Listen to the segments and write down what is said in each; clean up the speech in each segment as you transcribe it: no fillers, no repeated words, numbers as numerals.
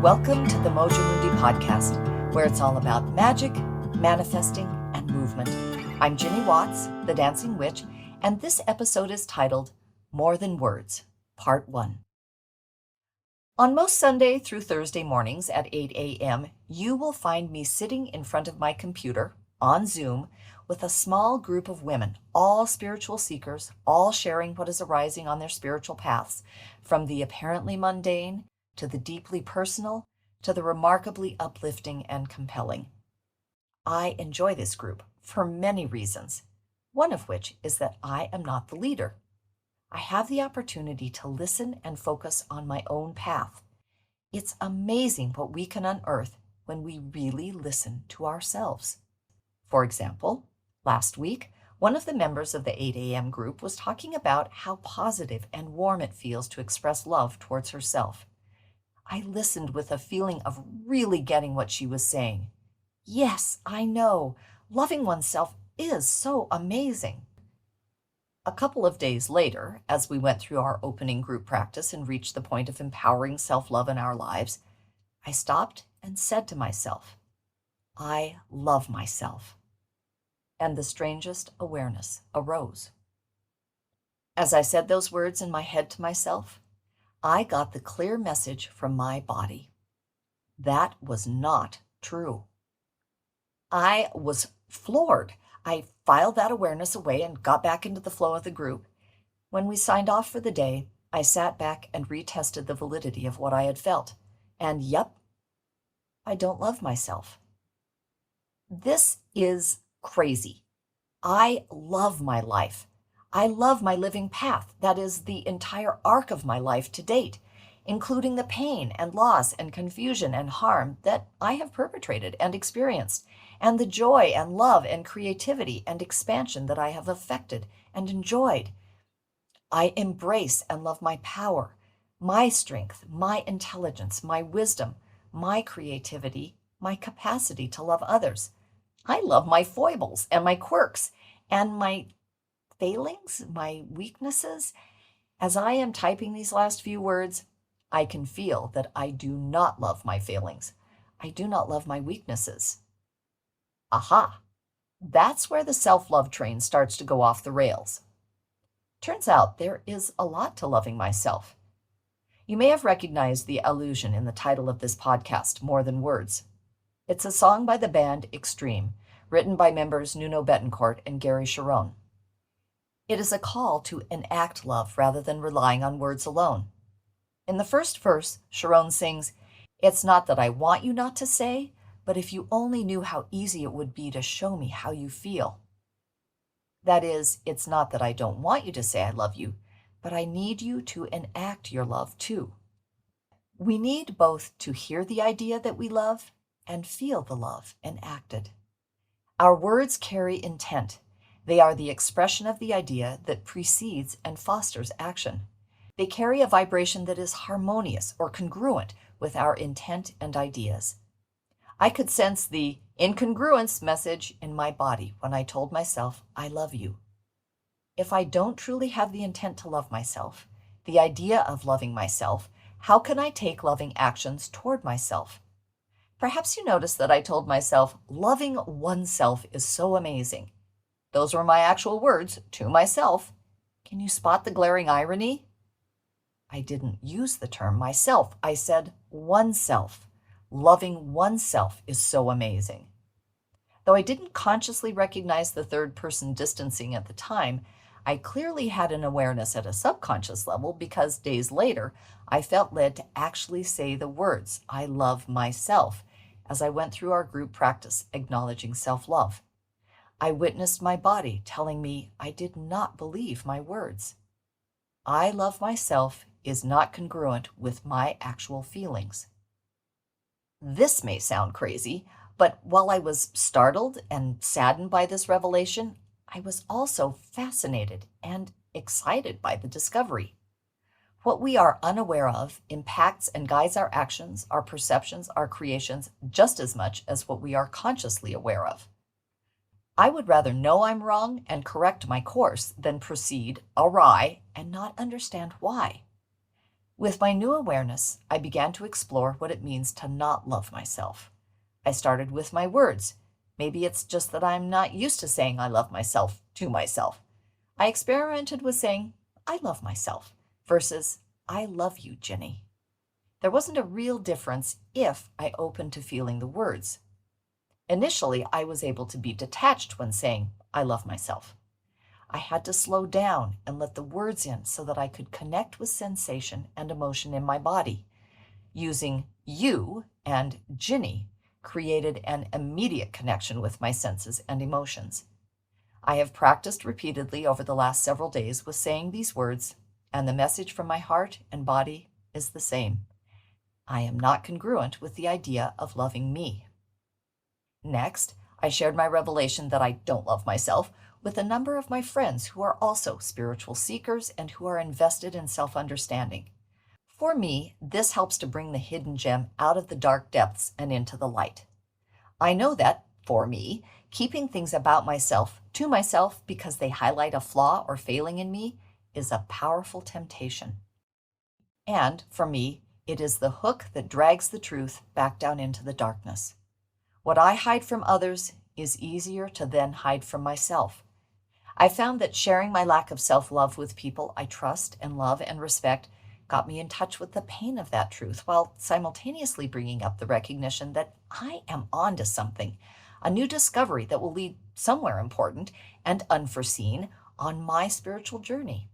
Welcome to the Mojo Mundi podcast, where it's all about magic, manifesting, and movement. I'm Ginny Watts, the Dancing Witch, and this episode is titled More Than Words, Part 1. On most Sunday through Thursday mornings at 8 a.m., you will find me sitting in front of my computer on Zoom with a small group of women, all spiritual seekers, all sharing what is arising on their spiritual paths, from the apparently mundane to the deeply personal, to the remarkably uplifting and compelling. I enjoy this group for many reasons, one of which is that I am not the leader. I have the opportunity to listen and focus on my own path. It's amazing what we can unearth when we really listen to ourselves. For example, last week, one of the members of the 8 a.m. group was talking about how positive and warm it feels to express love towards herself. I listened with a feeling of really getting what she was saying. Yes, I know. Loving oneself is so amazing. A couple of days later, as we went through our opening group practice and reached the point of empowering self-love in our lives, I stopped and said to myself, I love myself. And the strangest awareness arose. As I said those words in my head to myself, I got the clear message from my body. That was not true. I was floored. I filed that awareness away and got back into the flow of the group. When we signed off for the day, I sat back and retested the validity of what I had felt. And yep, I don't love myself. This is crazy. I love my life. I love my living path, that is, the entire arc of my life to date, including the pain and loss and confusion and harm that I have perpetrated and experienced, and the joy and love and creativity and expansion that I have affected and enjoyed. I embrace and love my power, my strength, my intelligence, my wisdom, my creativity, my capacity to love others. I love my foibles and my quirks and my failings, my weaknesses. As I am typing these last few words, I can feel that I do not love my failings. I do not love my weaknesses. Aha! That's where the self-love train starts to go off the rails. Turns out there is a lot to loving myself. You may have recognized the allusion in the title of this podcast, More Than Words. It's a song by the band Extreme, written by members Nuno Betancourt and Gary Sharon. It is a call to enact love rather than relying on words alone. In the first verse, Sharon sings, "It's not that I want you not to say, but if you only knew how easy it would be to show me how you feel." That is, it's not that I don't want you to say I love you, but I need you to enact your love too. We need both to hear the idea that we love and feel the love enacted. Our words carry intent. They are the expression of the idea that precedes and fosters action. They carry a vibration that is harmonious or congruent with our intent and ideas. I could sense the incongruence message in my body when I told myself, I love you. If I don't truly have the intent to love myself, the idea of loving myself, how can I take loving actions toward myself? Perhaps you noticed that I told myself, loving oneself is so amazing. Those were my actual words to myself. Can you spot the glaring irony? I didn't use the term myself. I said oneself. Loving oneself is so amazing. Though I didn't consciously recognize the third person distancing at the time, I clearly had an awareness at a subconscious level because days later, I felt led to actually say the words, I love myself, as I went through our group practice acknowledging self-love. I witnessed my body telling me I did not believe my words. I love myself is not congruent with my actual feelings. This may sound crazy, but while I was startled and saddened by this revelation, I was also fascinated and excited by the discovery. What we are unaware of impacts and guides our actions, our perceptions, our creations just as much as what we are consciously aware of. I would rather know I'm wrong and correct my course than proceed awry and not understand why. With my new awareness, I began to explore what it means to not love myself. I started with my words. Maybe it's just that I'm not used to saying I love myself to myself. I experimented with saying, I love myself, versus, I love you, Ginny. There wasn't a real difference if I opened to feeling the words. Initially, I was able to be detached when saying, I love myself. I had to slow down and let the words in so that I could connect with sensation and emotion in my body. Using you and Ginny created an immediate connection with my senses and emotions. I have practiced repeatedly over the last several days with saying these words, and the message from my heart and body is the same. I am not congruent with the idea of loving me. Next, I shared my revelation that I don't love myself with a number of my friends who are also spiritual seekers and who are invested in self-understanding. For me, this helps to bring the hidden gem out of the dark depths and into the light. I know that, for me, keeping things about myself to myself because they highlight a flaw or failing in me is a powerful temptation. And, for me, it is the hook that drags the truth back down into the darkness. What I hide from others is easier to then hide from myself. I found that sharing my lack of self-love with people I trust and love and respect got me in touch with the pain of that truth, while simultaneously bringing up the recognition that I am onto something, a new discovery that will lead somewhere important and unforeseen on my spiritual journey.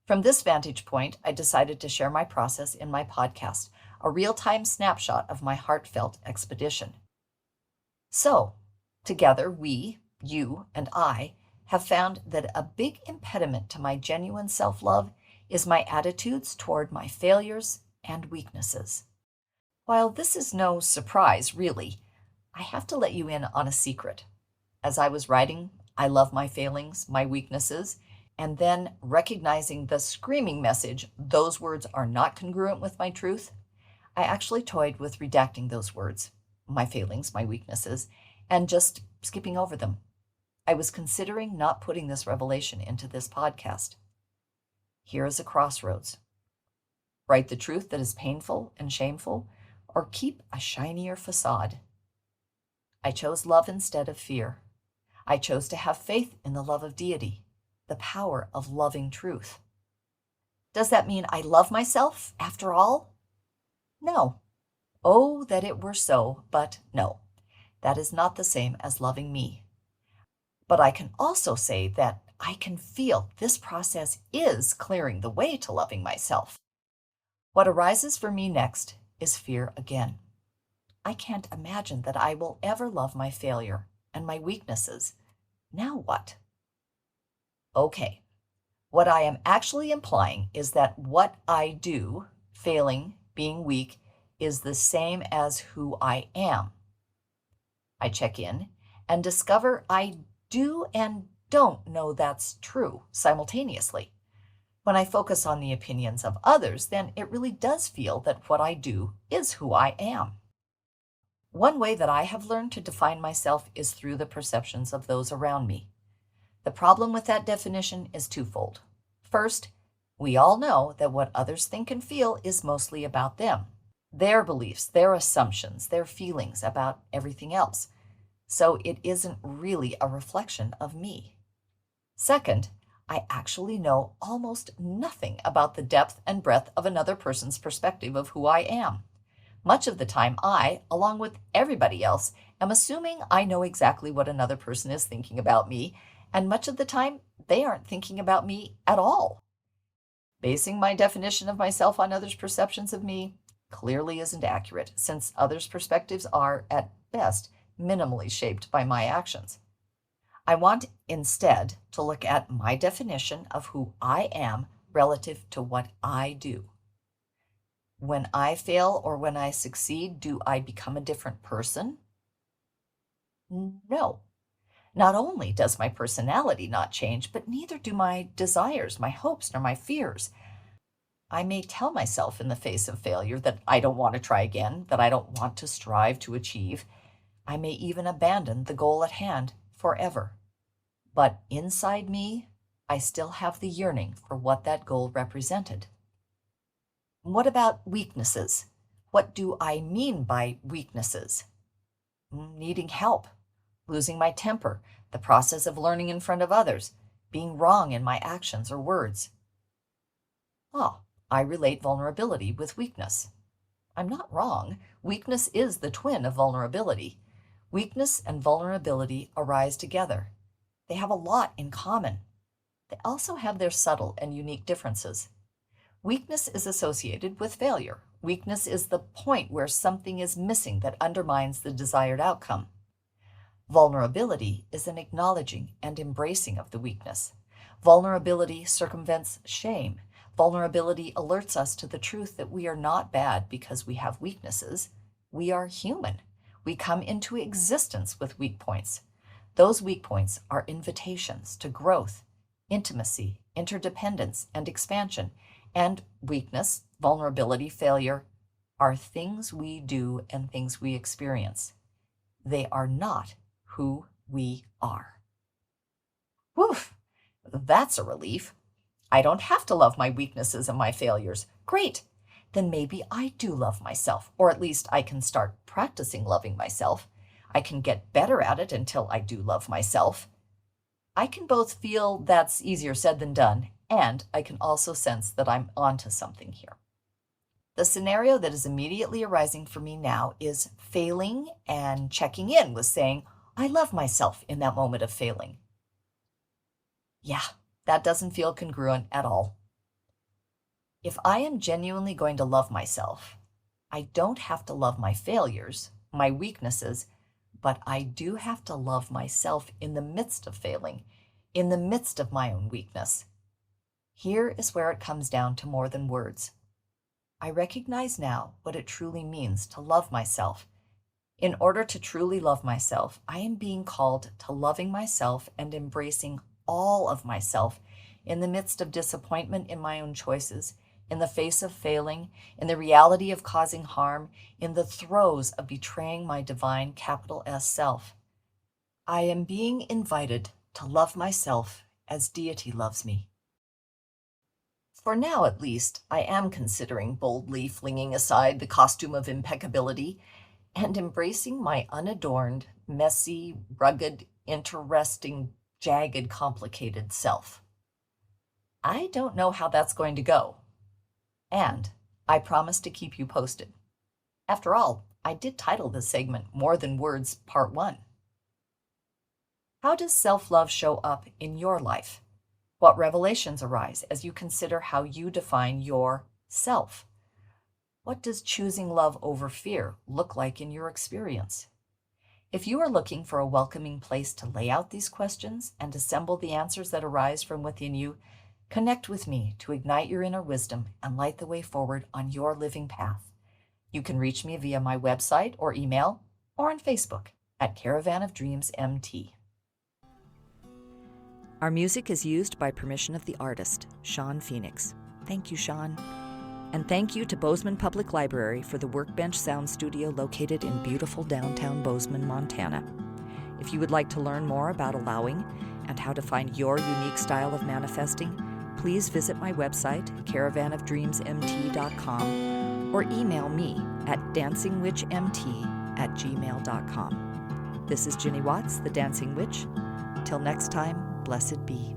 From this vantage point, I decided to share my process in my podcast, a real-time snapshot of my heartfelt expedition. So, together we, you and I, have found that a big impediment to my genuine self-love is my attitudes toward my failures and weaknesses. While this is no surprise, really, I have to let you in on a secret. As I was writing, I love my failings, my weaknesses, and then recognizing the screaming message, those words are not congruent with my truth, I actually toyed with redacting those words, my failings, my weaknesses, and just skipping over them. I was considering not putting this revelation into this podcast. Here is a crossroads. Write the truth that is painful and shameful, or keep a shinier facade. I chose love instead of fear. I chose to have faith in the love of deity, the power of loving truth. Does that mean I love myself after all? No. Oh, that it were so, but no. That is not the same as loving me. But I can also say that I can feel this process is clearing the way to loving myself. What arises for me next is fear again. I can't imagine that I will ever love my failure and my weaknesses. Now what? Okay, what I am actually implying is that what I do, failing, being weak, is the same as who I am. I check in and discover I do and don't know that's true simultaneously. When I focus on the opinions of others, then it really does feel that what I do is who I am. One way that I have learned to define myself is through the perceptions of those around me. The problem with that definition is twofold. First, we all know that what others think and feel is mostly about them, their beliefs, their assumptions, their feelings about everything else. So it isn't really a reflection of me. Second, I actually know almost nothing about the depth and breadth of another person's perspective of who I am. Much of the time I, along with everybody else, am assuming I know exactly what another person is thinking about me, and much of the time they aren't thinking about me at all. Basing my definition of myself on others' perceptions of me clearly isn't accurate, since others' perspectives are, at best, minimally shaped by my actions. I want instead to look at my definition of who I am relative to what I do. When I fail or when I succeed, do I become a different person? No. Not only does my personality not change, but neither do my desires, my hopes, nor my fears. I may tell myself in the face of failure that I don't want to try again, that I don't want to strive to achieve. I may even abandon the goal at hand forever. But inside me, I still have the yearning for what that goal represented. What about weaknesses? What do I mean by weaknesses? Needing help, losing my temper, the process of learning in front of others, being wrong in my actions or words. Oh, I relate vulnerability with weakness. I'm not wrong. Weakness is the twin of vulnerability. Weakness and vulnerability arise together. They have a lot in common. They also have their subtle and unique differences. Weakness is associated with failure. Weakness is the point where something is missing that undermines the desired outcome. Vulnerability is an acknowledging and embracing of the weakness. Vulnerability circumvents shame. Vulnerability alerts us to the truth that we are not bad because we have weaknesses. We are human. We come into existence with weak points. Those weak points are invitations to growth, intimacy, interdependence, and expansion. And weakness, vulnerability, failure are things we do and things we experience. They are not who we are. Woof! That's a relief. I don't have to love my weaknesses and my failures. Great! Then maybe I do love myself, or at least I can start practicing loving myself. I can get better at it until I do love myself. I can both feel that's easier said than done, and I can also sense that I'm onto something here. The scenario that is immediately arising for me now is failing and checking in with saying, I love myself in that moment of failing. Yeah, that doesn't feel congruent at all. If I am genuinely going to love myself, I don't have to love my failures, my weaknesses, but I do have to love myself in the midst of failing, in the midst of my own weakness. Here is where it comes down to more than words. I recognize now what it truly means to love myself. In order to truly love myself, I am being called to loving myself and embracing all of myself in the midst of disappointment in my own choices, in the face of failing, in the reality of causing harm, in the throes of betraying my divine capital S self. I am being invited to love myself as deity loves me. For now, at least, I am considering boldly flinging aside the costume of impeccability and embracing my unadorned, messy, rugged, interesting, jagged, complicated self. I don't know how that's going to go, and I promise to keep you posted. After all, I did title this segment More Than Words Part 1. How does self-love show up in your life? What revelations arise as you consider how you define your self? What does choosing love over fear look like in your experience? If you are looking for a welcoming place to lay out these questions and assemble the answers that arise from within you, connect with me to ignite your inner wisdom and light the way forward on your living path. You can reach me via my website or email or on Facebook at Caravan of Dreams MT. Our music is used by permission of the artist, Sean Phoenix. Thank you, Sean. And thank you to Bozeman Public Library for the Workbench Sound Studio located in beautiful downtown Bozeman, Montana. If you would like to learn more about allowing and how to find your unique style of manifesting, please visit my website, caravanofdreamsmt.com, or email me at dancingwitchmt@gmail.com. This is Ginny Watts, the Dancing Witch. Till next time, blessed be.